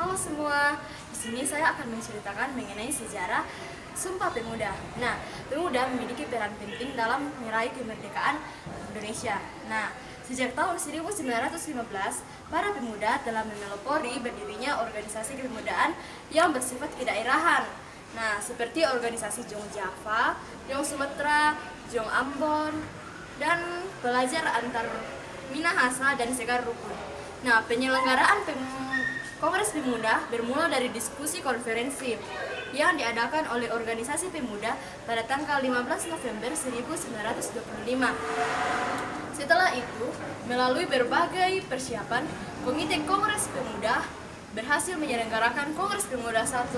Halo semua, di sini saya akan menceritakan mengenai sejarah Sumpah Pemuda. Nah, pemuda memiliki peran penting dalam meraih kemerdekaan Indonesia. Nah, sejak tahun 1915, para pemuda telah memelopori berdirinya organisasi kepemudaan yang bersifat kedaerahan. Nah, seperti organisasi Jong Java, Jong Sumatera, Jong Ambon, dan pelajar antar Minahasa dan Sekar Rukun. Nah, penyelenggaraan Kongres Pemuda bermula dari diskusi konferensi yang diadakan oleh organisasi pemuda pada tanggal 15 November 1925. Setelah itu, melalui berbagai persiapan, Komite Kongres Pemuda berhasil menyelenggarakan Kongres Pemuda 1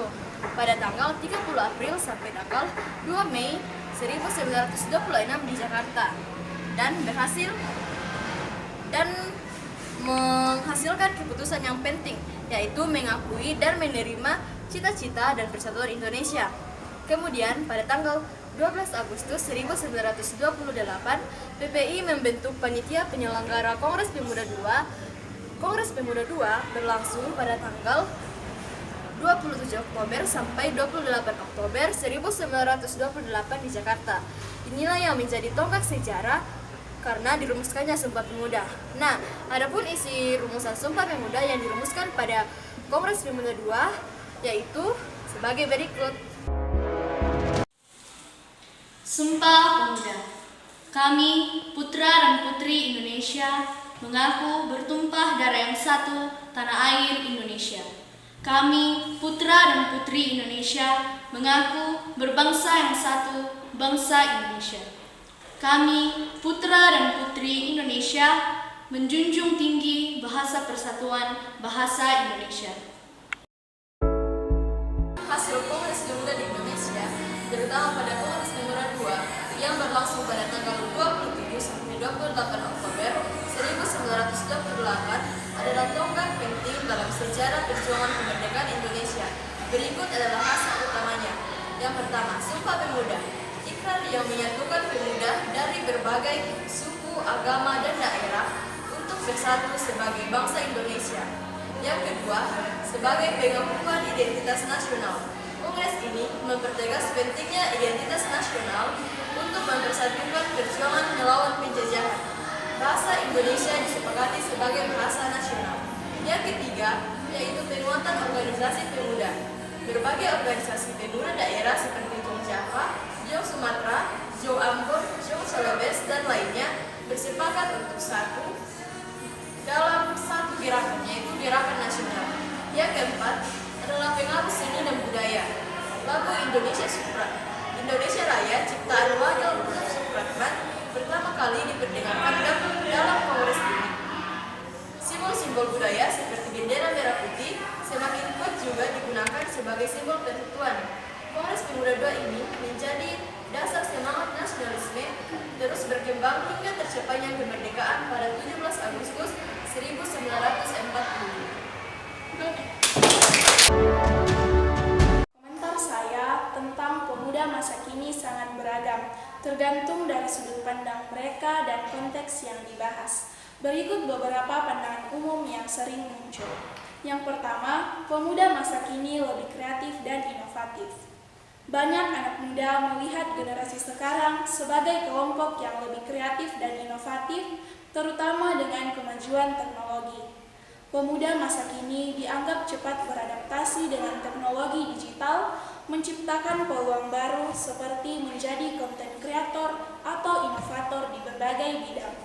pada tanggal 30 April sampai tanggal 2 Mei 1926 di Jakarta dan menghasilkan keputusan yang penting, yaitu mengakui dan menerima cita-cita dan persatuan Indonesia. Kemudian pada tanggal 12 Agustus 1928, PPI membentuk panitia penyelenggara Kongres Pemuda II. Kongres Pemuda II berlangsung pada tanggal 27 Oktober sampai 28 Oktober 1928 di Jakarta. Inilah yang menjadi tonggak sejarah karena dirumuskannya Sumpah Pemuda. Nah, adapun isi rumusan Sumpah Pemuda yang dirumuskan pada Kongres Pemuda II yaitu sebagai berikut. Sumpah Pemuda. Kami, putra dan putri Indonesia, mengaku bertumpah darah yang satu, tanah air Indonesia. Kami, putra dan putri Indonesia, mengaku berbangsa yang satu, bangsa Indonesia. Kami, putra dan putri Indonesia, menjunjung tinggi bahasa persatuan bahasa Indonesia. Hasil Kongres Pemuda di Indonesia, terutama pada Kongres Pemuda II yang berlangsung pada tanggal 27 sampai 28 Oktober 1928 adalah tonggak penting dalam sejarah perjuangan kemerdekaan Indonesia. Berikut adalah hasil utamanya. Yang pertama, Sumpah Pemuda, ikrar yang menyatukan pemuda dari berbagai suku, agama, dan daerah untuk bersatu sebagai bangsa Indonesia. Yang kedua, sebagai pengakuan identitas nasional. Kongres ini mempertegas pentingnya identitas nasional untuk mempersatukan perjuangan melawan penjajahan. Bahasa Indonesia disepakati sebagai bahasa nasional. Yang ketiga, yaitu penguatan organisasi pemuda. Berbagai organisasi pemuda daerah seperti Jong Java, Jong Sumatera, Jong Ambon, Jong Celebes, dan lainnya bersepakat untuk satu dalam satu gerakan, yaitu gerakan nasional. Yang keempat adalah pengaruh seni dan budaya. Lagu Indonesia Raya ciptaan Wakil Gubernur Supratman pertama kali diperdengarkan dalam kongres ini. Simbol-simbol budaya seperti bendera merah putih semakin kuat juga digunakan sebagai simbol persatuan. Kongres Pemuda II ini menjadi dasar semangat nasionalisme terus berkembang hingga tercapainya kemerdekaan pada 17 Agustus 1940. Komentar saya tentang pemuda masa kini sangat beragam, tergantung dari sudut pandang mereka dan konteks yang dibahas. Berikut beberapa pandangan umum yang sering muncul. Yang pertama, pemuda masa kini lebih kreatif dan inovatif. Banyak anak muda melihat generasi sekarang sebagai kelompok yang lebih kreatif dan inovatif, terutama dengan kemajuan teknologi. Pemuda masa kini dianggap cepat beradaptasi dengan teknologi digital, menciptakan peluang baru seperti menjadi konten kreator atau inovator di berbagai bidang.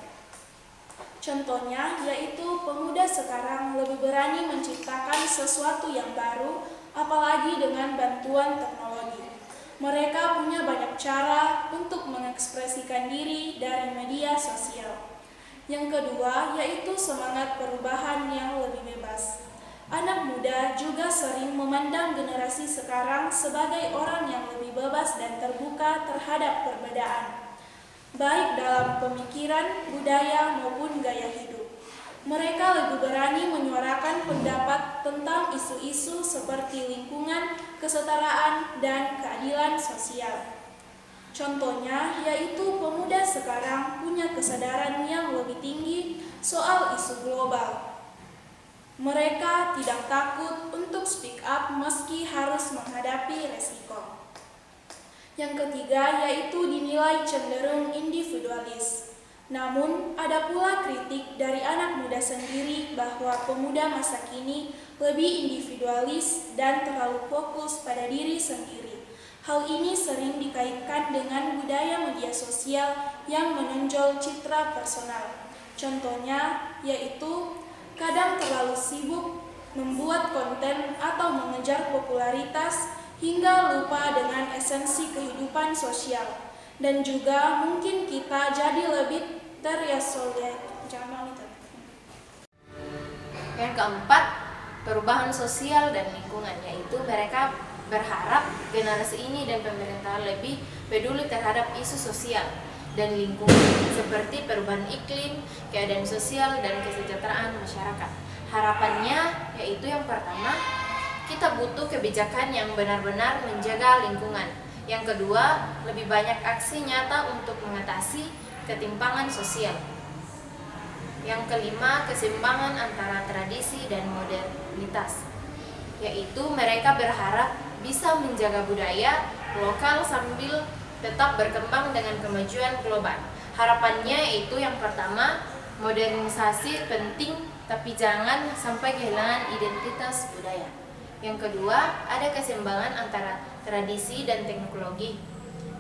Contohnya yaitu pemuda sekarang lebih berani menciptakan sesuatu yang baru, apalagi dengan bantuan teknologi. Mereka punya banyak cara untuk mengekspresikan diri dari media sosial. Yang kedua yaitu semangat perubahan yang lebih bebas. Anak muda juga sering memandang generasi sekarang sebagai orang yang lebih bebas dan terbuka terhadap perbedaan, baik dalam pemikiran, budaya, maupun gaya hidup. Mereka lebih berani menyuarakan pendapat tentang isu-isu seperti lingkungan, kesetaraan, dan keadilan sosial. Contohnya yaitu pemuda sekarang punya kesadaran yang lebih tinggi soal isu global. Mereka tidak takut untuk speak up meski harus menghadapi resiko. Yang ketiga yaitu dinilai cenderung individualis. Namun, ada pula kritik dari anak muda sendiri bahwa pemuda masa kini lebih individualis dan terlalu fokus pada diri sendiri. Hal ini sering dikaitkan dengan budaya media sosial yang menonjol citra personal. Contohnya yaitu kadang terlalu sibuk membuat konten atau mengejar popularitas hingga lupa dengan esensi kehidupan sosial. Dan juga mungkin kita jadi lebih terisolir. Yang keempat, perubahan sosial dan lingkungan, yaitu mereka berharap generasi ini dan pemerintah lebih peduli terhadap isu sosial dan lingkungan seperti perubahan iklim, keadaan sosial, dan kesejahteraan masyarakat. Harapannya yaitu yang pertama, kita butuh kebijakan yang benar-benar menjaga lingkungan. Yang kedua, lebih banyak aksi nyata untuk mengatasi ketimpangan sosial. Yang kelima, keseimbangan antara tradisi dan modernitas, yaitu mereka berharap bisa menjaga budaya lokal sambil tetap berkembang dengan kemajuan global. Harapannya itu yang pertama, modernisasi penting tapi jangan sampai kehilangan identitas budaya. Yang kedua, ada keseimbangan antara tradisi dan teknologi.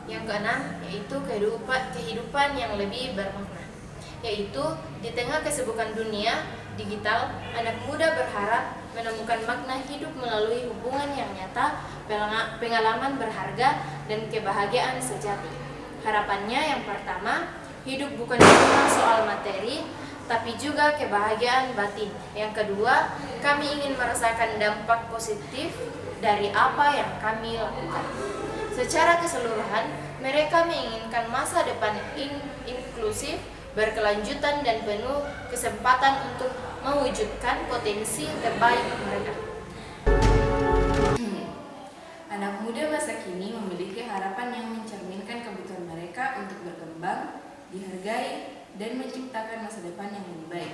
Yang keenam, yaitu kehidupan yang lebih bermakna. Yaitu di tengah kesibukan dunia digital, anak muda berharap menemukan makna hidup melalui hubungan yang nyata, pengalaman berharga, dan kebahagiaan sejati. Harapannya yang pertama, hidup bukan cuma soal materi, tapi juga kebahagiaan batin. Yang kedua, kami ingin merasakan dampak positif dari apa yang kami lakukan. Secara keseluruhan, mereka menginginkan masa depan inklusif, berkelanjutan, dan penuh kesempatan untuk mewujudkan potensi terbaik mereka. Anak muda masa kini memiliki harapan yang mencerminkan kebutuhan mereka untuk berkembang, dihargai, dan menciptakan masa depan yang lebih baik.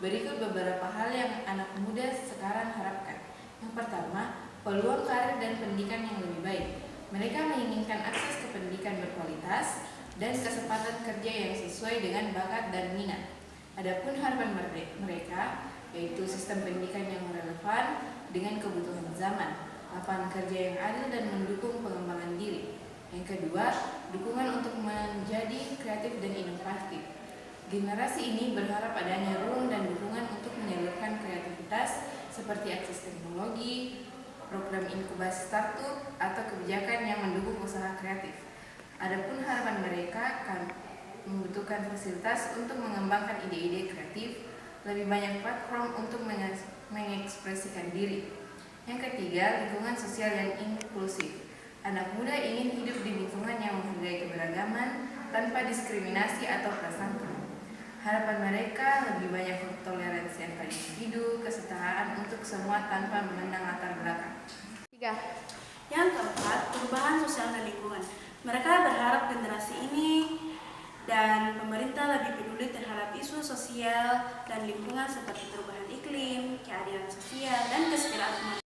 Berikut beberapa hal yang anak muda sekarang harapkan. Yang pertama, peluang karir dan pendidikan yang lebih baik. Mereka menginginkan akses ke pendidikan berkualitas dan kesempatan kerja yang sesuai dengan bakat dan minat. Adapun harapan mereka yaitu sistem pendidikan yang relevan dengan kebutuhan zaman, lapangan kerja yang adil dan mendukung pengembangan diri. Yang kedua, dukungan untuk menjadi kreatif dan inovatif. Generasi ini berharap adanya ruang dan dukungan untuk menyalurkan kreativitas seperti akses teknologi, program inkubasi startup, atau kebijakan yang mendukung usaha kreatif. Adapun harapan mereka akan membutuhkan fasilitas untuk mengembangkan ide-ide kreatif, lebih banyak platform untuk mengekspresikan diri. Yang ketiga, lingkungan sosial yang inklusif. Anak muda ingin hidup di lingkungan yang menghargai keberagaman tanpa diskriminasi atau prasangka. Harapan mereka lebih banyak toleransi antar individu, kesetaraan untuk semua tanpa memandang latar belakang. 3. Yang keempat, perubahan sosial dan lingkungan. Mereka berharap generasi ini dan pemerintah lebih peduli terhadap isu sosial dan lingkungan seperti perubahan iklim, keadilan sosial, dan kesejahteraan.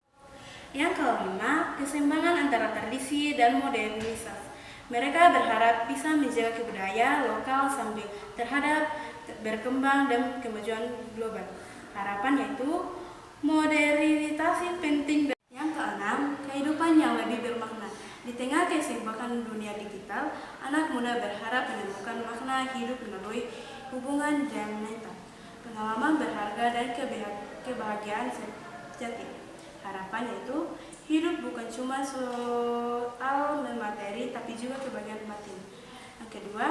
Yang kelima, keseimbangan antara tradisi dan modernitas. Mereka berharap bisa menjaga kebudayaan lokal sambil terhadap berkembang dan kemajuan global. Harapan yaitu modernitas penting. Yang keenam, kehidupan yang lebih bermakna. Di tengah kesibukan dunia digital, anak muda berharap menemukan makna hidup melalui hubungan yang nyata, pengalaman berharga, dan kebahagiaan sejati. Harapan yaitu hidup bukan cuma soal materi, tapi juga kebahagiaan batin. Yang kedua,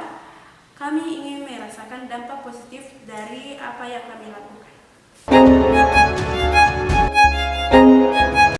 kami ingin merasakan dampak positif dari apa yang kami lakukan.